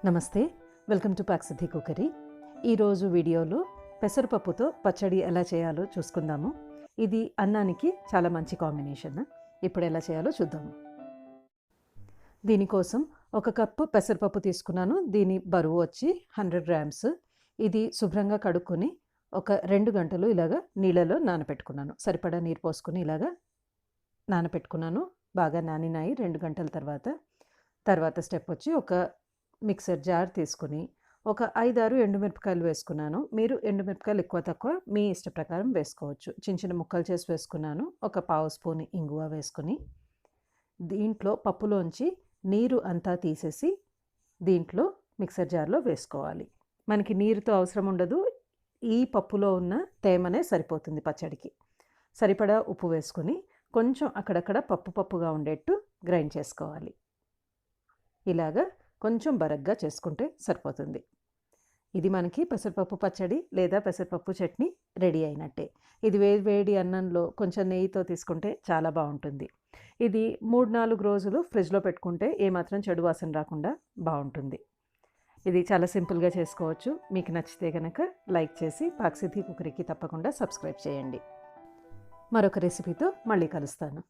నమస్తే, welcome to పాక్సిద్ధి cookery. ఈరోజు వీడియోలో పెసరపప్పుతో పచ్చడి ఎలా చేయాలో చూసుకుందాము. ఇది అన్నానికి చాలా మంచి కాంబినేషన్. ఇప్పుడు ఎలా చేయాలో చూద్దాము. దీనికోసం 1 కప్పు పెసరపప్పు తీసుకున్నాను. దీని బరువు వచ్చి 100 గ్రామ్స్. ఇది శుభ్రంగా కడుక్కొని ఒక 2 గంటలు ఇలాగా నీళ్ళలో నానపెట్టుకున్నాను. సరిపడా నీరు పోసుకొని ఇలాగా నానపెట్టుకున్నాను. బాగా నానినాయి 2 గంటల తర్వాత స్టెప్ వచ్చి ఒక మిక్సర్ జార్ తీసుకుని ఒక 5-6 ఎండుమిరపకాయలు వేసుకున్నాను. మీరు ఎండుమిరపకాయలు ఎక్కువ తక్కువ మీ ఇష్ట ప్రకారం వేసుకోవచ్చు. చిన్న చిన్న ముక్కలు చేసి వేసుకున్నాను. ఒక పావు స్పూన్ ఇంగువ వేసుకుని దీంట్లో పప్పులోంచి నీరు అంతా తీసేసి దీంట్లో మిక్సర్ జార్లో వేసుకోవాలి. మనకి నీరుతో అవసరం ఉండదు. ఈ పప్పులో ఉన్న తేమనే సరిపోతుంది పచ్చడికి. సరిపడా ఉప్పు వేసుకుని కొంచెం అక్కడక్కడ పప్పుగా ఉండేట్టు గ్రైండ్ చేసుకోవాలి. ఇలాగా కొంచెం బరగ్గా చేసుకుంటే సరిపోతుంది. ఇది మనకి పెసరపప్పు పచ్చడి లేదా పెసరపప్పు చట్నీ రెడీ అయినట్టే. ఇది వేడి అన్నంలో కొంచెం నెయ్యితో తీసుకుంటే చాలా బాగుంటుంది. ఇది 3-4 రోజులు ఫ్రిడ్జ్లో పెట్టుకుంటే ఏమాత్రం చెడు వాసన రాకుండా బాగుంటుంది. ఇది చాలా సింపుల్గా చేసుకోవచ్చు. మీకు నచ్చితే కనుక లైక్ చేసి పాక్సిద్ధి కుకరీకి తప్పకుండా సబ్స్క్రైబ్ చేయండి. మరొక రెసిపీతో మళ్ళీ కలుస్తాను.